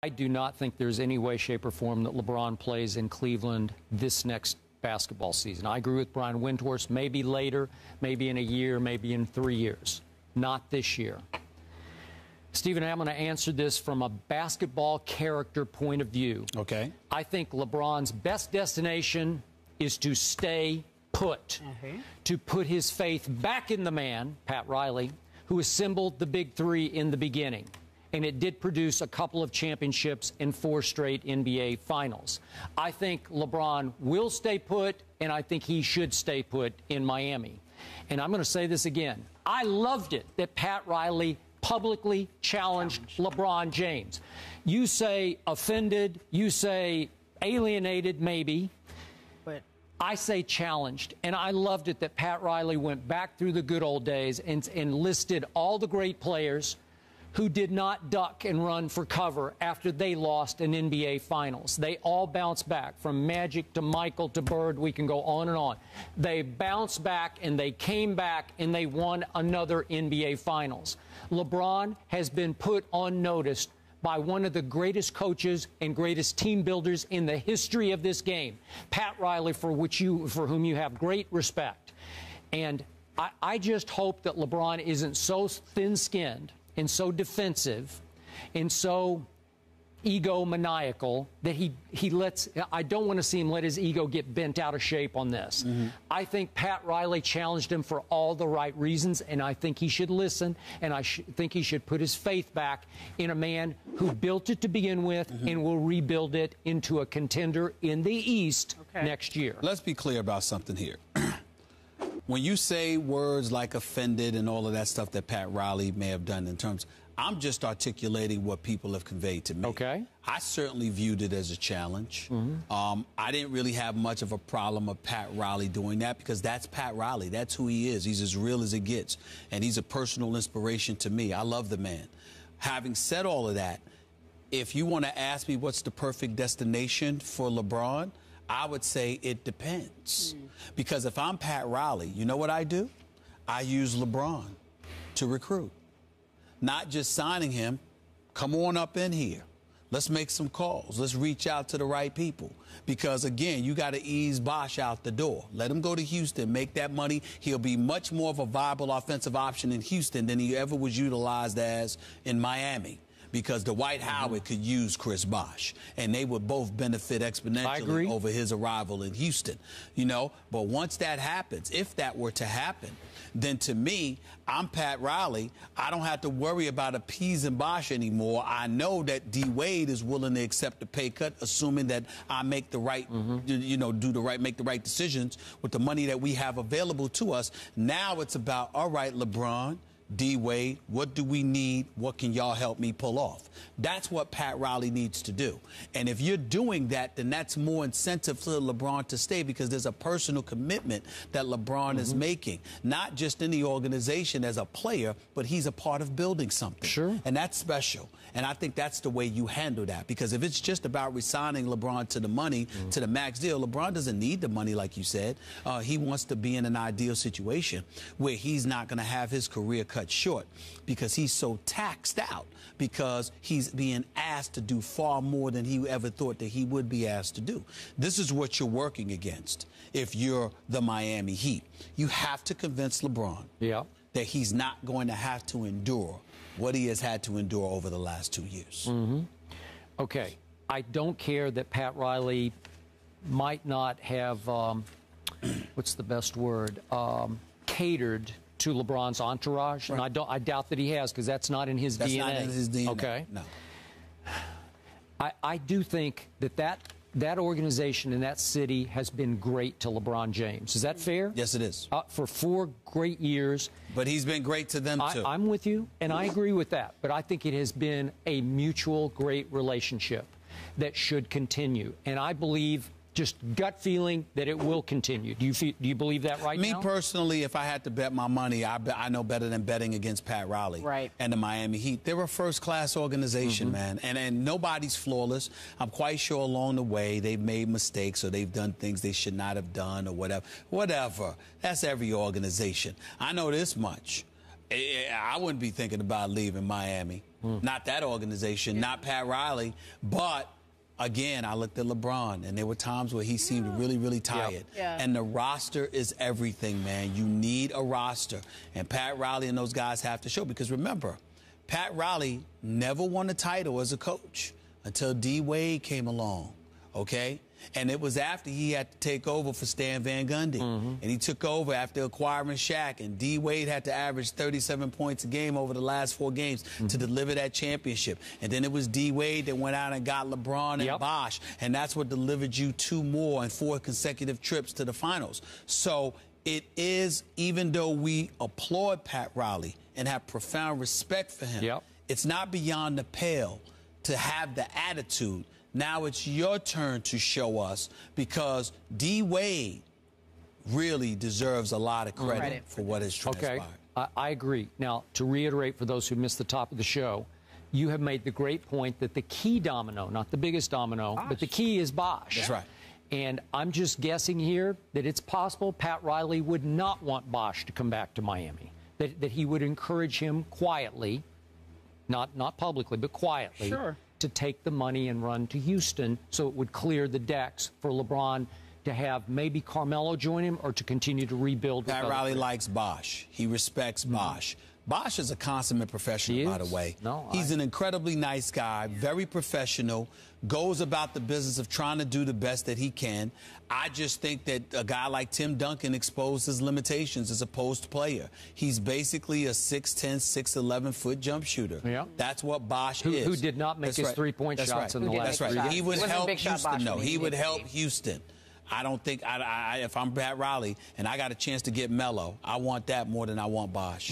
I do not think there's any way, shape, or form that LeBron plays in Cleveland this next basketball season. I agree with Brian Windhorst, maybe later, maybe in a year, maybe in 3 years. Not this year. Stephen, I'm going to answer this from a basketball character point of view. Okay. I think LeBron's best destination is to stay put, to put his faith back in the man, Pat Riley, who assembled the big three in the beginning. And it did produce a couple of championships and 4 straight NBA finals. I think LeBron will stay put, and I think he should stay put in Miami. And I'm going to say this again. I loved it that Pat Riley publicly challenged LeBron James. You say offended, you say alienated, maybe. But I say challenged. And I loved it that Pat Riley went back through the good old days and listed all the great players who did not duck and run for cover after they lost an NBA Finals. They all bounced back, from Magic to Michael to Bird. We can go on and on. They bounced back, and they came back, and they won another NBA Finals. LeBron has been put on notice by one of the greatest coaches and greatest team builders in the history of this game, Pat Riley, for whom you have great respect. And I just hope that LeBron isn't so thin-skinned and so defensive and so egomaniacal that he lets, I don't want to see him let his ego get bent out of shape on this. I think Pat Riley challenged him for all the right reasons, and I think he should listen, and I think he should put his faith back in a man who built it to begin with and will rebuild it into a contender in the East next year. Let's be clear about something here. When you say words like offended and all of that stuff that Pat Riley may have done in terms, I'm just articulating what people have conveyed to me. Okay. I certainly viewed it as a challenge. I didn't really have much of a problem with Pat Riley doing that because that's Pat Riley. That's who he is. He's as real as it gets. And he's a personal inspiration to me. I love the man. Having said all of that, if you want to ask me what's the perfect destination for LeBron, I would say it depends. Because if I'm Pat Riley, you know what I do? I use LeBron to recruit. Not just signing him, come on up in here. Let's make some calls. Let's reach out to the right people. Because, again, you got to ease Bosh out the door. Let him go to Houston, make that money. He'll be much more of a viable offensive option in Houston than he ever was utilized as in Miami. Because Dwight Howard could use Chris Bosh, and they would both benefit exponentially over his arrival in Houston, you know. But once that happens, if that were to happen, then to me, I'm Pat Riley. I don't have to worry about appeasing Bosh anymore. I know that D. Wade is willing to accept the pay cut, assuming that I make the right, make the right decisions with the money that we have available to us. Now it's about, all right, LeBron, D. Wade, what do we need? What can y'all help me pull off? That's what Pat Riley needs to do. And if you're doing that, then that's more incentive for LeBron to stay because there's a personal commitment that LeBron is making, not just in the organization as a player, but he's a part of building something. Sure. And that's special. And I think that's the way you handle that because if it's just about resigning LeBron to the money, to the max deal, LeBron doesn't need the money like you said. He wants to be in an ideal situation where he's not going to have his career cut short because he's so taxed out because he's being asked to do far more than he ever thought that he would be asked to do. This is what you're working against if you're the Miami Heat. You have to convince LeBron that he's not going to have to endure what he has had to endure over the last 2 years. Okay. I don't care that Pat Riley might not have, what's the best word, catered to LeBron's entourage, and I doubt that he has because that's not in his DNA. That's not in his DNA. Okay. No. I do think that organization in that city has been great to LeBron James. Is that fair? Yes, it is. For 4 great years. But he's been great to them, too. I'm with you, and I agree with that. But I think it has been a mutual great relationship that should continue. And I believe, just gut feeling, that it will continue. Do you believe that right now? Me personally, if I had to bet my money, I know better than betting against Pat Riley and the Miami Heat. They're a first-class organization, man, and nobody's flawless. I'm quite sure along the way they've made mistakes or they've done things they should not have done or whatever. Whatever. That's every organization. I know this much. I wouldn't be thinking about leaving Miami. Not that organization, not Pat Riley. But, again, I looked at LeBron, and there were times where he seemed really, really tired. And the roster is everything, man. You need a roster. And Pat Riley and those guys have to show. Because, remember, Pat Riley never won a title as a coach until D. Wade came along, okay? And it was after he had to take over for Stan Van Gundy. And he took over after acquiring Shaq. And D. Wade had to average 37 points a game over the last 4 games to deliver that championship. And then it was D. Wade that went out and got LeBron and Bosh. And that's what delivered you 2 more and 4 consecutive trips to the finals. So it is, even though we applaud Pat Riley and have profound respect for him, it's not beyond the pale to have the attitude. Now it's your turn to show us, because D. Wade really deserves a lot of credit for what has transpired. Okay, I agree. Now, to reiterate for those who missed the top of the show, you have made the great point that the key domino, not the biggest domino, but the key is Bosh. That's right. And I'm just guessing here that it's possible Pat Riley would not want Bosh to come back to Miami, that he would encourage him quietly, not publicly, but quietly, to take the money and run to Houston, so it would clear the decks for LeBron to have maybe Carmelo join him or to continue to rebuild. Pat Riley likes Bosh. He respects Bosh. Bosh is a consummate professional, by the way. He's an incredibly nice guy, very professional, goes about the business of trying to do the best that he can. I just think that a guy like Tim Duncan exposed his limitations as a post player. He's basically a 6'10", 6'11" jump shooter. That's what Bosh is. Who did not make his three-point shots in the last 3 games. He would help Houston, though. He would help Houston. I don't think, if I'm Pat Riley and I got a chance to get Melo, I want that more than I want Bosh.